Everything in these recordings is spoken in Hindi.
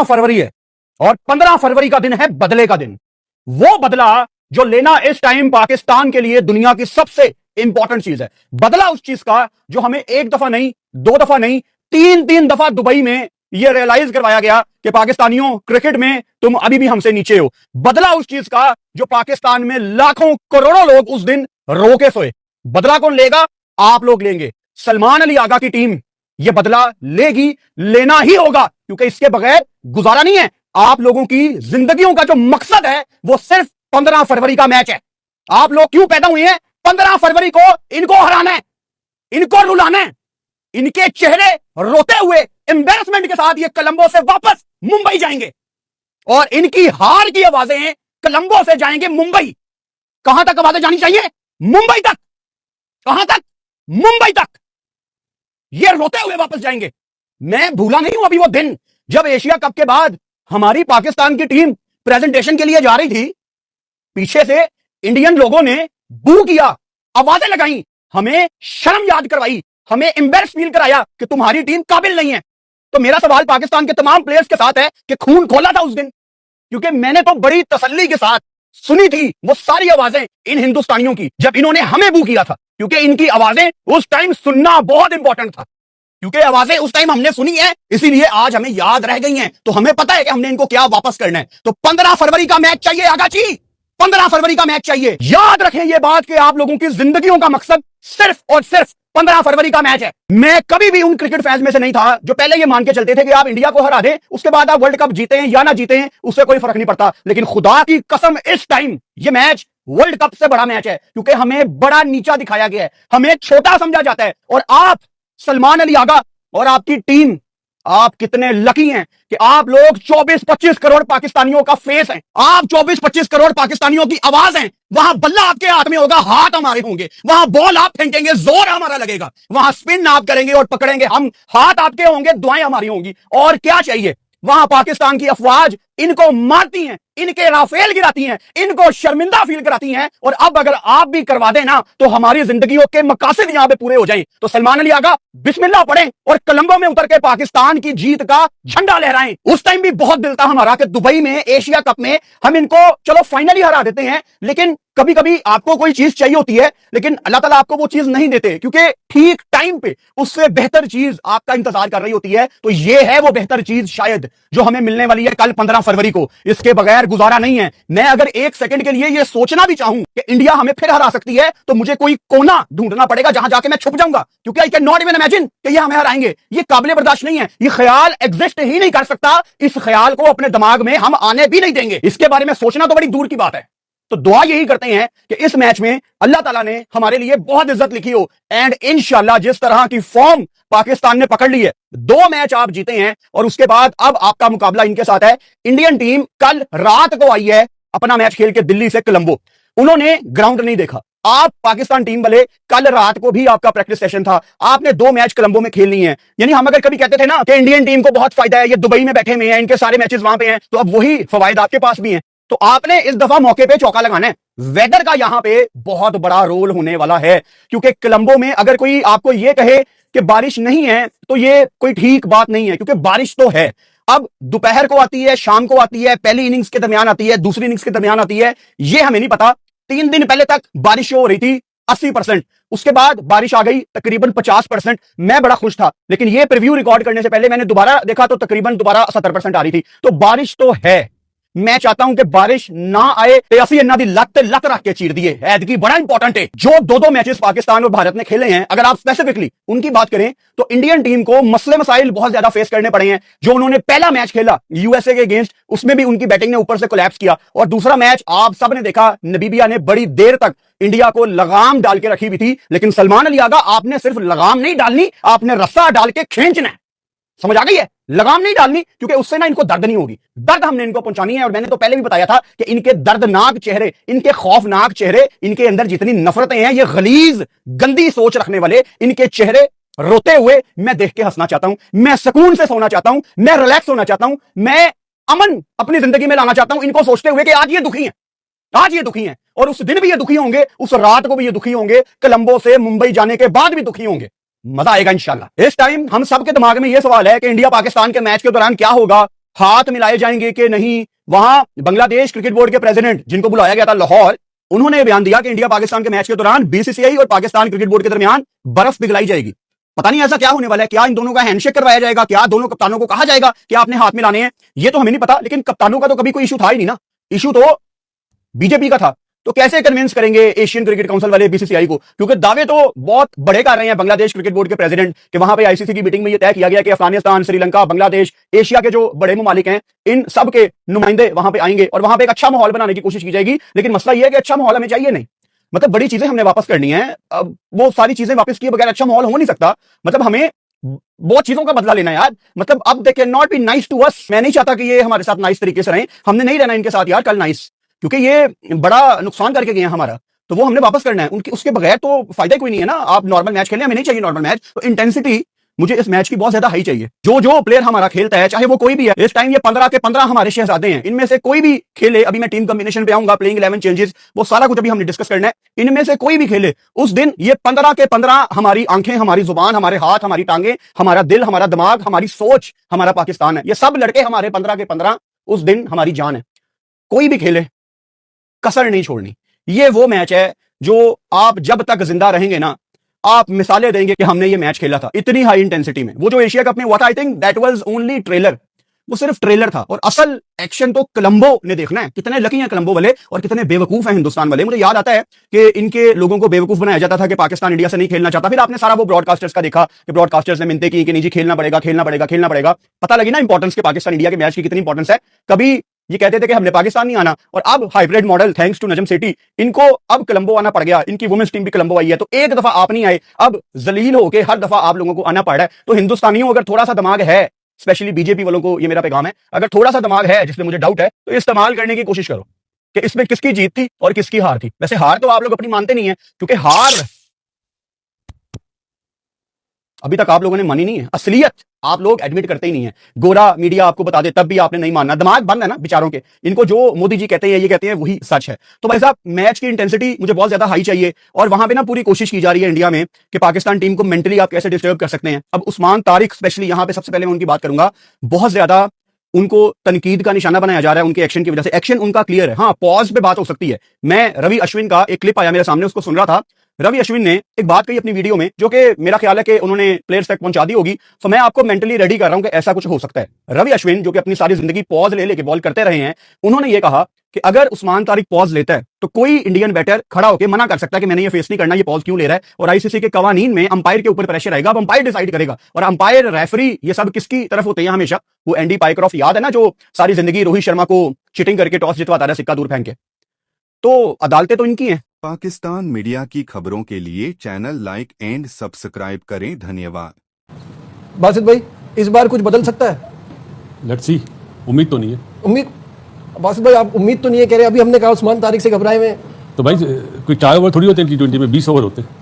फरवरी है और 15 फरवरी का दिन है बदले का दिन। वो बदला जो लेना इस टाइम पाकिस्तान के लिए दुनिया की सबसे इंपॉर्टेंट चीज है। बदला उस चीज का जो हमें एक दफा नहीं, दो दफा नहीं, तीन दफा दुबई में यह रियलाइज करवाया गया कि पाकिस्तानियों, क्रिकेट में तुम अभी भी हमसे नीचे हो। बदला उस चीज का जो पाकिस्तान में लाखों करोड़ों लोग उस दिन रो के सोए। बदला कौन लेगा? आप लोग लेंगे। सलमान अली आगा की टीम यह बदला लेगी, लेना ही होगा, क्योंकि इसके बगैर गुजारा नहीं है। आप लोगों की जिंदगियों का जो मकसद है वो सिर्फ 15 फरवरी का मैच है। आप लोग क्यों पैदा हुए हैं? 15 फरवरी को इनको हराना है, इनको रुलाना है। इनके चेहरे रोते हुए एम्बैरेसमेंट के साथ ये कोलंबो से वापस मुंबई जाएंगे और इनकी हार की आवाजें कोलंबो से जाएंगे मुंबई। कहां तक आवाजें जानी चाहिए? मुंबई तक। कहां तक? मुंबई तक। ये रोते हुए वापस जाएंगे। मैं भूला नहीं हूं अभी वो दिन जब एशिया कप के बाद हमारी पाकिस्तान की टीम प्रेजेंटेशन के लिए जा रही थी, पीछे से इंडियन लोगों ने बू किया, आवाजें लगाई, हमें शर्म याद करवाई, हमें एम्बैरेस फील कराया कि तुम्हारी टीम काबिल नहीं है। तो मेरा सवाल पाकिस्तान के तमाम प्लेयर्स के साथ है कि खून खोला था उस दिन? क्योंकि मैंने तो बड़ी तसल्ली के साथ सुनी थी वो सारी आवाजें इन हिंदुस्तानियों की जब इन्होंने हमें बू किया था, क्योंकि इनकी आवाजें उस टाइम सुनना बहुत इंपॉर्टेंट था। क्योंकि आवाजें उस टाइम हमने सुनी है, इसीलिए आज हमें याद रह गई हैं। तो हमें पता है कि हमने इनको क्या वापस करना है। तो 15 फरवरी का मैच चाहिए आगा जी, 15 फरवरी का मैच चाहिए। याद रखें ये बात कि आप लोगों की जिंदगियों का मकसद सिर्फ और सिर्फ 15 फरवरी का मैच है। मैं कभी भी उन क्रिकेट फैंस में से नहीं था जो पहले ये मान के चलते थे कि आप इंडिया को हरा दें, उसके बाद आप वर्ल्ड कप जीते हैं या ना जीते हैं, उससे कोई फर्क नहीं पड़ता। लेकिन खुदा की कसम इस टाइम ये मैच वर्ल्ड कप से बड़ा मैच है, क्योंकि हमें बड़ा नीचा दिखाया गया है, हमें छोटा समझा जाता है। और आप सलमान अली आगा और आपकी टीम, आप कितने लकी हैं कि आप लोग 24-25 करोड़ पाकिस्तानियों का फेस हैं। आप 24-25 करोड़ पाकिस्तानियों की आवाज हैं। वहां बल्ला आपके हाथ में होगा, हाथ हमारे होंगे। वहां बॉल आप फेंकेंगे, जोर हमारा लगेगा। वहां स्पिन आप करेंगे और पकड़ेंगे हम, हाथ आपके होंगे, दुआएं हमारी होंगी। और क्या चाहिए? वहां पाकिस्तान की अफवाज इनको मारती हैं, इनके राफेल गिराती हैं, इनको शर्मिंदा फील कराती हैं। और अब अगर आप भी करवा देना तो हमारी जिंदगियों के मकासद यहां पे पूरे हो जाएं। तो सलमान अली आगा बिस्मिल्लाह पढ़ें और कोलंबो में उतर के पाकिस्तान की जीत का झंडा लहराएं। उस टाइम भी बहुत दिल था हमारा कि दुबई में एशिया कप में हम इनको चलो फाइनली हरा देते हैं, लेकिन कभी कभी आपको कोई चीज चाहिए होती है, लेकिन अल्लाह ताला आपको वो चीज नहीं देते, क्योंकि ठीक टाइम पे उससे बेहतर चीज आपका इंतजार कर रही होती है। तो ये है वो बेहतर चीज शायद जो हमें मिलने वाली है कल 15 फरवरी को। इसके बगैर गुजारा नहीं है। मैं अगर एक सेकंड के लिए ये सोचना भी चाहूं कि इंडिया हमें फिर हरा सकती है, तो मुझे कोई कोना ढूंढना पड़ेगा जहां जाके मैं छुप जाऊंगा, क्योंकि I can not even imagine कि ये हमें हराएंगे। ये काबिल बर्दाश्त नहीं है। ये ख्याल एग्जिस्ट ही नहीं कर सकता। इस ख्याल को अपने दिमाग में हम आने भी नहीं देंगे। इसके बारे में सोचना तो बड़ी दूर की बात है। तो दुआ यही करते हैं कि इस मैच में अल्लाह ताला ने हमारे लिए बहुत इज्जत लिखी हो। एंड इंशाल्लाह जिस तरह की फॉर्म पाकिस्तान ने पकड़ ली है, 2 मैच आप जीते हैं और उसके बाद अब आपका मुकाबला इनके साथ है। इंडियन टीम कल रात को आई है अपना मैच खेल के दिल्ली से कोलंबो। उन्होंने ग्राउंड नहीं देखा। आप पाकिस्तान टीम वाले कल रात को भी आपका प्रैक्टिस सेशन था, आपने 2 मैच कोलंबो में खेलनी है। यानी हम अगर कभी कहते थे ना कि इंडियन टीम को बहुत फायदा है, ये दुबई में बैठे हुए हैं, इनके सारे मैचेस वहां पे हैं, तो अब वही फवायद आपके पास भी हैं। तो आपने इस दफा मौके पे चौका लगाना है। वेदर का यहां पे बहुत बड़ा रोल होने वाला है, क्योंकि कोलंबो में अगर कोई आपको यह कहे कि बारिश नहीं है तो ये कोई ठीक बात नहीं है, क्योंकि बारिश तो है। अब दोपहर को आती है, शाम को आती है, पहली इनिंग्स के दरमियान आती है, दूसरी इनिंग्स के दरमियान आती है, ये हमें नहीं पता। 3 दिन पहले तक बारिश हो रही थी 80%, उसके बाद बारिश आ गई तकरीबन 50%। मैं बड़ा खुश था, लेकिन ये प्रीव्यू रिकॉर्ड करने से पहले मैंने दोबारा देखा तो तकरीबन दोबारा 70% आ रही थी। तो बारिश तो है। मैं चाहता हूं कि बारिश ना आए ते असि इन्हां दी लत रख के चीर दिए। ऐतकी बड़ा इंपॉर्टेंट है। जो 2-2 मैचेस पाकिस्तान और भारत ने खेले हैं, अगर आप स्पेसिफिकली उनकी बात करें तो इंडियन टीम को मसले मसाइल बहुत ज्यादा फेस करने पड़े हैं। जो उन्होंने पहला मैच खेला यूएसए के अगेंस्ट, उसमें भी उनकी बैटिंग ने ऊपर से कोलैप्स किया। और दूसरा मैच आप सब ने देखा, नबीबिया ने बड़ी देर तक इंडिया को लगाम डाल के रखी हुई थी। लेकिन सलमान अली आगा, आपने सिर्फ लगाम नहीं डालनी, आपने रस्सा डाल के खींचना है। समझ आ गई है? लगाम नहीं डालनी, क्योंकि उससे ना इनको दर्द नहीं होगी। दर्द हमने इनको पहुंचानी है। और मैंने तो पहले भी बताया था कि इनके दर्दनाक चेहरे, इनके खौफनाक चेहरे, इनके अंदर जितनी नफरतें हैं, ये गलीज गंदी सोच रखने वाले इनके चेहरे रोते हुए मैं देख के हंसना चाहता हूं। मैं सुकून से सोना चाहता हूं, मैं रिलैक्स होना चाहता हूं, मैं अमन अपनी जिंदगी में लाना चाहता हूं, इनको सोचते हुए कि आज ये दुखी हैं, आज ये दुखी हैं और उस दिन भी ये दुखी होंगे, उस रात को भी ये दुखी होंगे, कोलंबो से मुंबई जाने के बाद भी दुखी होंगे। मजा आएगा इंशाल्लाह। इस टाइम हम सबके दिमाग में यह सवाल है कि इंडिया पाकिस्तान के मैच के दौरान क्या होगा। हाथ मिलाए जाएंगे कि नहीं। वहां बांग्लादेश क्रिकेट बोर्ड के प्रेसिडेंट जिनको बुलाया गया था लाहौर, उन्होंने बयान दिया कि इंडिया पाकिस्तान के मैच के दौरान बीसीसीआई और पाकिस्तान क्रिकेट बोर्ड के दरमियान बर्फ पिघलाई जाएगी। पता नहीं ऐसा क्या होने वाला है, क्या इन दोनों का हैंडशेक करवाया जाएगा, क्या दोनों कप्तानों को कहा जाएगा कि आपने हाथ मिलाने हैं, ये तो हमें नहीं पता। लेकिन कप्तानों का तो कभी कोई इशू था ही नहीं ना, इशू तो बीजेपी का था। तो कैसे कन्विंस करेंगे एशियन क्रिकेट काउंसिल वाले बीसीसीआई को, क्योंकि दावे तो बहुत बड़े कर रहे हैं बांग्लादेश क्रिकेट बोर्ड के प्रेसिडेंट कि वहां पे आईसीसी की मीटिंग में यह तय किया गया कि अफगानिस्तान, श्रीलंका, बांग्लादेश, एशिया के जो बड़े ममालिक हैं, इन सब के नुमाइंदे वहां पे आएंगे और वहां पे एक अच्छा माहौल बनाने की कोशिश की जाएगी। लेकिन मसला यह है कि अच्छा माहौल हमें चाहिए नहीं, मतलब बड़ी चीजें हमने वापस करनी है। अब वो सारी चीजें वापस किए बगैर अच्छा माहौल हो नहीं सकता। मतलब हमें बहुत चीजों का बदला लेना है यार। मतलब अब they can not be nice to us. मैं नहीं चाहता कि ये हमारे साथ नाइस तरीके से रहें, हमने नहीं रहना इनके साथ यार कल नाइस, क्योंकि ये बड़ा नुकसान करके गए हैं हमारा, तो वो हमने वापस करना है। उनके उसके बगैर तो फायदा कोई नहीं है ना। आप नॉर्मल मैच खेलने, हमें नहीं चाहिए नॉर्मल मैच, तो इंटेंसिटी मुझे इस मैच की बहुत ज्यादा हाई चाहिए। जो जो प्लेयर हमारा खेलता है, चाहे वो कोई भी है, इस टाइम ये 15 के 15 हमारे शहजादे हैं, इनमें से कोई भी खेले, अभी मैं टीम कॉम्बिनेशन पे आऊंगा, प्लेइंग 11 चेंजेस, वो सारा कुछ अभी हमने डिस्कस करना है। इनमें से कोई भी खेले उस दिन, ये 15 के 15 हमारी आंखें, हमारी जुबान, हमारे हाथ, हमारी टांगे, हमारा दिल, हमारा दिमाग, हमारी सोच, हमारा पाकिस्तान है। ये सब लड़के हमारे 15 के 15 उस दिन हमारी जान है। कोई भी खेले, कसर नहीं छोड़नी। ये वो मैच है जो आप जब तक जिंदा रहेंगे ना, आप मिसालें देंगे कि हमने ये मैच खेला था इतनी हाई इंटेंसिटी में। वो जो एशिया कप में हुआ था, I think that was only trailer, वो सिर्फ ट्रेलर था, और असल एक्शन तो कोलंबो ने देखना है। कितने लकी हैं कोलंबो वाले और कितने बेवकूफ हैं हिंदुस्तान वाले। मुझे याद आता है कि इनके लोगों को बेवकूफ बनाया जाता था कि पाकिस्तान इंडिया से नहीं खेलना चाहता। फिर आपने सारा वो ब्रॉडकास्टर्स का देखा कि ब्रॉडकास्टर्स ने मिन्नतें की कि नहीं जी खेलना पड़ेगा, खेलना पड़ेगा, खेलना पड़ेगा। पता लगी ना इंपॉर्टेंस के पाकिस्तान इंडिया के मैच की कितनी इंपॉर्टेंस है। कभी ये कहते थे कि हमने पाकिस्तान नहीं आना, और अब hybrid model thanks to Najam Sethi, इनको अब कोलंबो आना पड़ गया। इनकी वुमेन्स टीम भी कोलंबो आई है, तो एक दफा आप नहीं आए, अब जलील होकर हर दफा आप लोगों को आना पड़ रहा है। तो हिंदुस्तानियों अगर थोड़ा सा दिमाग है, स्पेशली बीजेपी वालों को ये मेरा पैगाम है, अगर थोड़ा सा दिमाग है, जिसमें मुझे डाउट है, तो इस्तेमाल करने की कोशिश करो कि इसमें किसकी जीत थी और किसकी हार थी। वैसे हार तो आप लोग अपनी मानते नहीं है, क्योंकि हार अभी तक आप लोगों ने मानी नहीं है। असलियत आप लोग एडमिट करते ही नहीं है। गोरा मीडिया आपको बता दे तब भी आपने नहीं मानना। दिमाग बंद है ना बेचारों के, इनको जो मोदी जी कहते हैं, ये कहते हैं, वही सच है। तो भाई साहब, मैच की इंटेंसिटी मुझे बहुत ज्यादा हाई चाहिए, और वहां पे ना पूरी कोशिश की जा रही है इंडिया में कि पाकिस्तान टीम को मेंटली आप कैसे डिस्टर्ब कर सकते हैं। अब उस्मान तारिक स्पेशली, यहां पे सबसे पहले मैं उनकी बात करूंगा, बहुत ज्यादा उनको तनकीद का निशाना बनाया जा रहा है उनके एक्शन की वजह से। एक्शन उनका क्लियर है, हाँ पॉज पे बात हो सकती है। मैं रवि अश्विन का एक क्लिप आया मेरे सामने, उसको सुन रहा था। रवि अश्विन ने एक बात कही अपनी वीडियो में, जो कि मेरा ख्याल है कि उन्होंने प्लेयर्स तक पहुंचा दी होगी। तो मैं आपको मेंटली रेडी कर रहा हूं कि ऐसा कुछ हो सकता है। रवि अश्विन जो कि अपनी सारी जिंदगी पॉज ले लेके बॉल करते रहे हैं, उन्होंने ये कहा कि अगर उस्मान तारिक पॉज लेता है तो कोई इंडियन बैटर खड़ा होकर मना कर सकता है कि मैंने ये फेस नहीं करना, ये पॉज क्यों ले रहा है। और आईसीसी के कवानीन में अंपायर के ऊपर प्रेशर आएगा, अब अंपायर डिसाइड करेगा। और अंपायर, रेफरी, ये सब किसकी तरफ होते हैं हमेशा? वो एंडी पाइक्रॉफ्ट, याद है ना, जो सारी जिंदगी रोहित शर्मा को चिटिंग करके टॉस जितवाता रहा, सिक्का दूर फेंक के। तो अदालतें तो इनकी हैं। पाकिस्तान मीडिया की खबरों के लिए चैनल लाइक एंड सब्सक्राइब करें। धन्यवाद। बासित भाई, इस बार कुछ बदल सकता है? लेट्स सी, उम्मीद तो नहीं है। उम्मीद, बासित भाई आप उम्मीद तो नहीं है कह रहे, अभी हमने कहा उस्मान तारिक से घबराए हुए। तो भाई कोई 4 ओवर थोड़ी होते हैं T20 में, 20 ओवर होते हैं।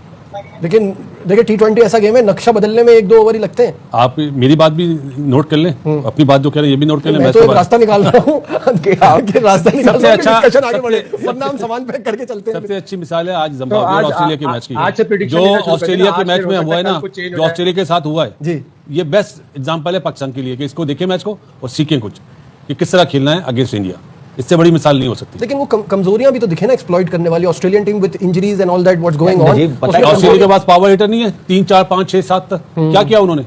लेकिन देखिए T20 ऐसा गेम है, नक्शा बदलने में 1-2 ओवर ही लगते हैं। आप मेरी बात भी नोट कर लें, अपनी बात जो कह रहे हैं ये भी नोट कर लें। मैं तो एक रास्ता निकाल रहा हूँ रास्ता निकाल सबसे रहा हूँ, अच्छा डिस्कशन आगे बढ़े, वरना हम सामान पैक करके चलते हैं। सबसे अच्छी मिसाल है आज जिम्बाब्वे और ऑस्ट्रेलिया के मैच की, जो जो ऑस्ट्रेलिया के मैच में हुआ है ना, जो ऑस्ट्रेलिया के साथ हुआ है जी, ये बेस्ट एग्जाम्पल है पाकिस्तान के लिए कि इसको देखें मैच को और सीखें कुछ कि किस तरह खेलना है अगेंस्ट इंडिया। इससे बड़ी मिसाल नहीं हो सकती। लेकिन वो कमजोरियां भी तो दिखे ना एक्सप्लॉइट करने वाली Australian team with injuries and all that what's going on. Australia के पास पावर हिटर नहीं है, 3, 4, 5, 6, 7 तक क्या किया उन्होंने?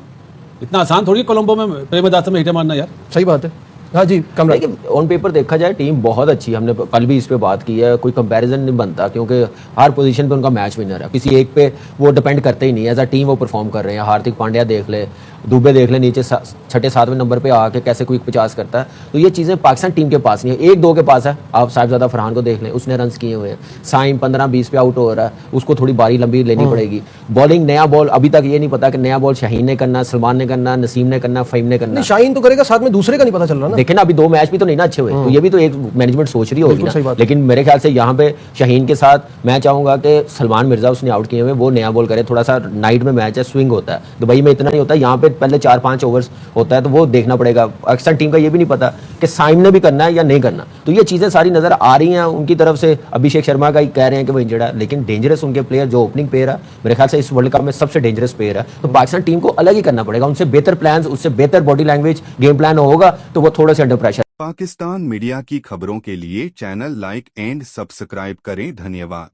इतना आसान थोड़ी कोलंबो में प्रेमदास में हिटर मारना यार। सही बात है। हाँ जी, लेकिन ऑन पेपर देखा जाए टीम बहुत अच्छी है। हमने कल भी इस पे बात की है, कोई कंपैरिजन नहीं बनता, क्योंकि हर पोजीशन पे उनका मैच विनर है, किसी एक पे वो डिपेंड करते ही नहीं। एज अ टीम वो परफॉर्म कर रहे हैं। हार्दिक पांड्या देख ले, दुबे देख ले, नीचे 6ठे 7वें नंबर पे आके कैसे क्विक 50 करता है। तो ये चीज़ें पाकिस्तान टीम के पास नहीं है, 1-2 के पास है। आप साहिबजादा फरहान को देख लें, उसने रन किए हुए हैं। साइम 15-20 पे आउट हो रहा है, उसको थोड़ी बारी लंबी लेनी पड़ेगी। बॉलिंग, नया बॉल अभी तक ये नहीं पता कि नया बॉल शाहीन ने करना, सलमान ने करना, नसीम ने करना, फ़हीम ने करना। शाहीन तो करेगा, साथ में दूसरे का नहीं पता चल रहा ना। देखें ना, अभी 2 मैच भी तो नहीं ना अच्छे हुए, तो ये भी तो एक मैनेजमेंट सोच रही होगी ना। बात। लेकिन मेरे ख्याल से यहाँ पे शाहीन के साथ मैं चाहूंगा कि सलमान मिर्जा उसने आउट किए हुए, वो नया बॉल करे। थोड़ा सा नाइट में मैच है, स्विंग होता है, दुबई में इतना नहीं होता। यहाँ पे पहले 4-5 ओवर्स होता है, तो वो देखना पड़ेगा। पाकिस्तान टीम का ये भी नहीं पता कि साइम ने भी करना है या नहीं करना, तो ये चीज़ें सारी नज़र आ रही हैं उनकी तरफ से। अभिषेक शर्मा का ही कह रहे हैं कि वो इंजर्ड है, लेकिन डेंजरस उनके प्लेयर जो ओपनिंग प्लेयर है मेरे ख्याल से इस वर्ल्ड कप में सबसे डेंजरस प्लेयर है, तो पाकिस्तान टीम को अलग ही करना पड़ेगा, उनसे बेहतर प्लान, उससे बेहतर बॉडी लैंग्वेज, गेम प्लान होगा तो वो थोड़े से अंडर प्रेशर। पाकिस्तान मीडिया की खबरों के लिए चैनल लाइक एंड सब्सक्राइब करें। धन्यवाद।